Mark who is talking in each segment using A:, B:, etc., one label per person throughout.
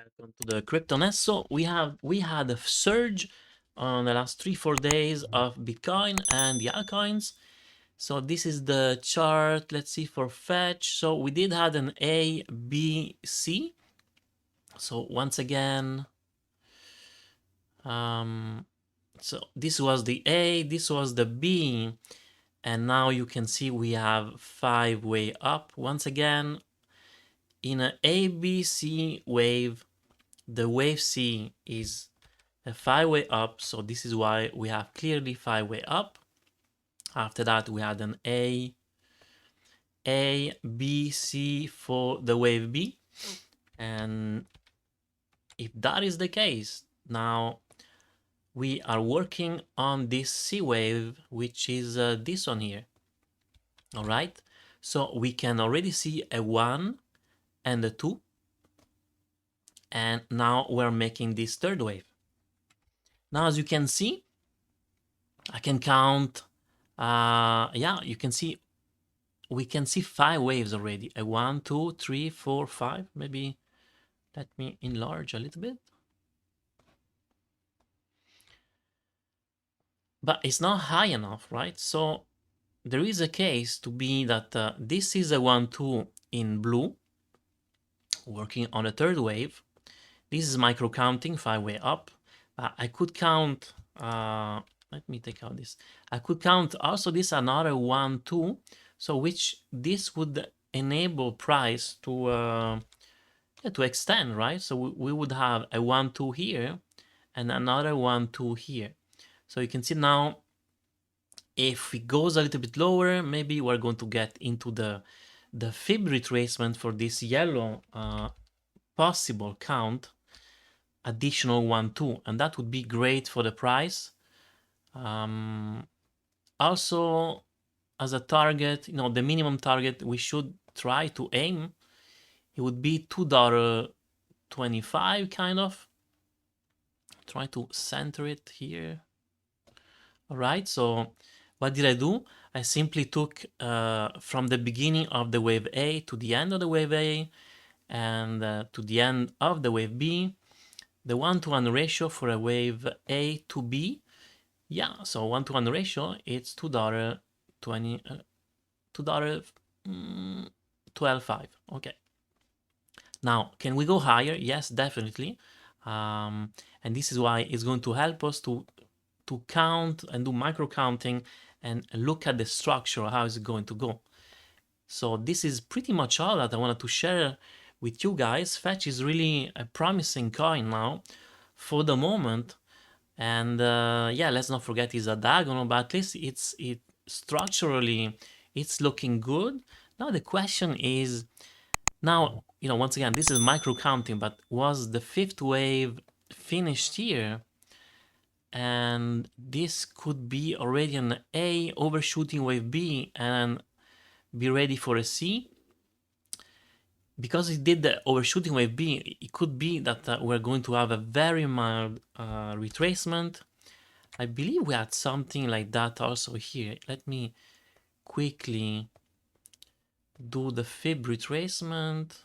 A: Welcome to the crypto nest. So we had a surge on the last 3-4 days of Bitcoin and the altcoins. So this is the chart. Let's see for fetch. So we did have an A, B, C. So once again, so this was the A, this was the B, and now you can see we have 5-way up once again in a ABC wave. The wave C is a 5-way up, so this is why we have clearly 5-way up. After that we had an A, B, C for the wave B, and if that is the case, now we are working on this C wave, which is this one here. All right, so we can already see a 1 and a 2, and now we're making this third wave. Now as you can see, I can count, yeah, you can see we can see 5 waves already. A 1, 2, 3, 4, 5. Maybe let me enlarge a little bit. But it's not high enough, right? So there is a case to be that this is a 1, 2 in blue, working on a third wave. This is micro counting, 5-way up. I could count, let me take out this. I could count also this another 1, 2. So which this would enable price to extend, right? So we would have a 1, 2 here and another 1, 2 here. So you can see now, if it goes a little bit lower, maybe we're going to get into the fib retracement for this yellow possible count, additional 1, 2, and that would be great for the price. Also, as a target, the minimum target we should try to aim, it would be $2.25 kind of. Try to center it here. All right, so what did I do? I simply took from the beginning of the wave A to the end of the wave A and to the end of the wave B, the 1-to-1 ratio for a wave A to B. Yeah, so 1-to-1 ratio, it's $2.12.5. Okay. Now, can we go higher? Yes, definitely. And this is why it's going to help us to count and do micro counting and look at the structure, how is it going to go. So this is pretty much all that I wanted to share with you guys. Fetch is really a promising coin now for the moment. And yeah, let's not forget it's a diagonal, but at least it's structurally it's looking good. Now the question is, now, once again, this is micro counting, but was the 5th wave finished here? And this could be already an A overshooting wave B and be ready for a C. Because it did the overshooting wave B, it could be that we're going to have a very mild retracement. I believe we had something like that also here. Let me quickly do the fib retracement.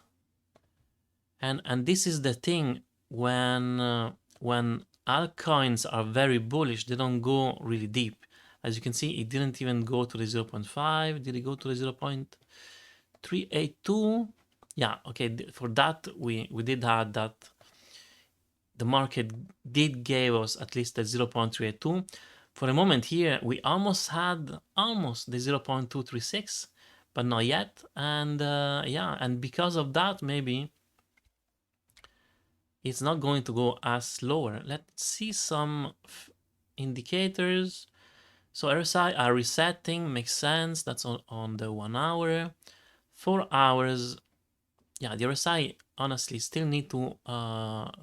A: And this is the thing, when altcoins are very bullish, they don't go really deep. As you can see, it didn't even go to the 0.5. Did it go to the 0.382? Yeah, okay, for that we did have that. The market did give us at least the 0.382. For a moment here, we almost had the 0.236, but not yet. And yeah, and because of that, maybe it's not going to go as lower. Let's see some indicators. So RSI are resetting, makes sense. That's on the 1 hour. 4 hours, yeah, the RSI honestly still need to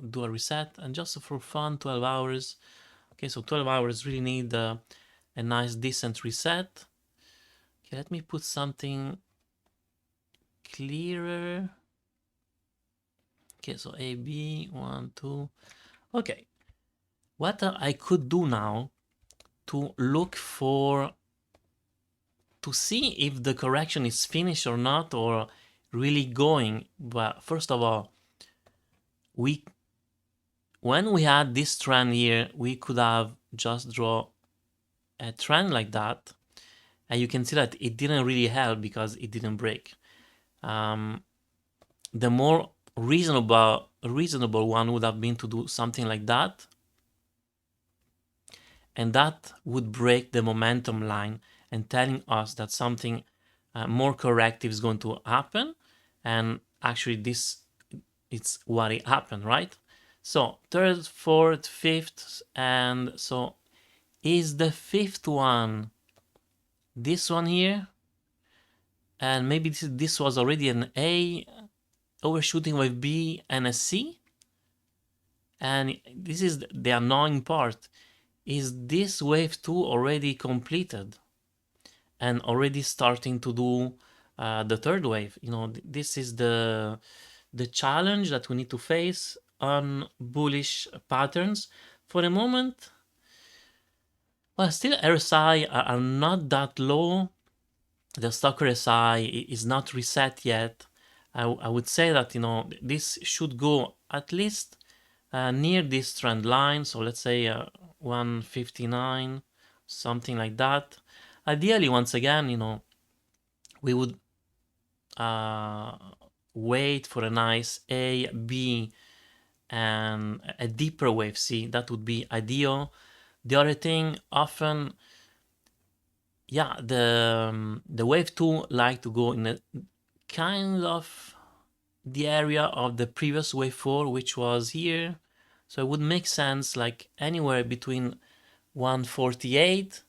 A: do a reset, and just for fun, 12 hours. Okay, so 12 hours really need a nice decent reset. Okay, let me put something clearer. Okay, so A, B, 1, 2. Okay, what I could do now to look to see if the correction is finished or not, or really going. But first of all, we when we had this trend here, we could have just draw a trend like that, and you can see that it didn't really help because it didn't break. The more reasonable one would have been to do something like that, and that would break the momentum line and telling us that something more corrective is going to happen. And actually this it's what it happened, right? So third, fourth, fifth, and so is the fifth one this one here? And maybe this was already an A overshooting with B and a C? And this is the annoying part. Is this wave 2 already completed and already starting to do the third wave? You know, this is the challenge that we need to face on bullish patterns. For the moment, well, still RSI are not that low. The stock RSI is not reset yet. I would say that, you know, this should go at least near this trend line. So let's say 159, something like that. Ideally, once again, you know, we would wait for a nice A, B, and a deeper wave C. That would be ideal. The other thing, often, yeah, the wave 2 like to go in a kind of the area of the previous wave 4, which was here. So it would make sense like anywhere between 148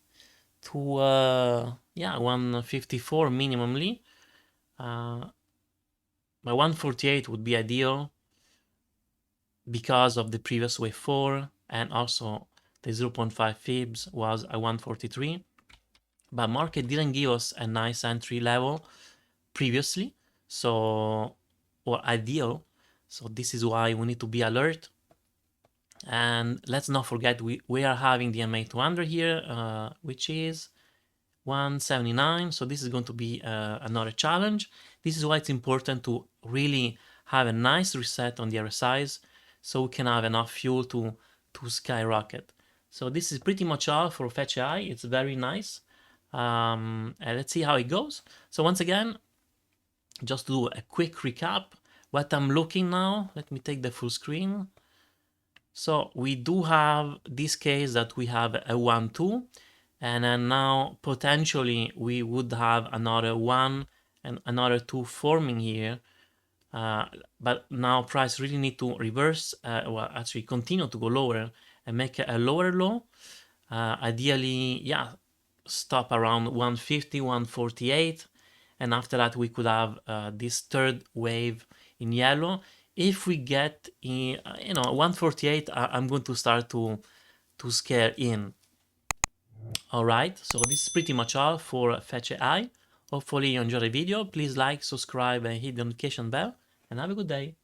A: to yeah, 154 minimally. But 148 would be ideal because of the previous wave 4, and also the 0.5 fibs was a 143. But market didn't give us a nice entry level previously, so, or ideal. So this is why we need to be alert. And let's not forget we are having the MA 200 here, which is 179. So this is going to be another challenge. This is why it's important to really have a nice reset on the RSIs so we can have enough fuel to skyrocket. So this is pretty much all for fetch.ai. It's very nice. And let's see how it goes. So once again, just to do a quick recap, what I'm looking now, let me take the full screen. So we do have this case that we have a 1, 2, and then now potentially we would have another 1 and another 2 forming here. But now price really need to reverse, well, actually continue to go lower and make a lower low. Ideally, yeah, stop around 150, 148. And after that, we could have this third wave in yellow. If we get in, 148, I'm going to start to scare in. All right, so this is pretty much all for Fetch AI. Hopefully you enjoyed the video. Please like, subscribe, and hit the notification bell. And have a good day.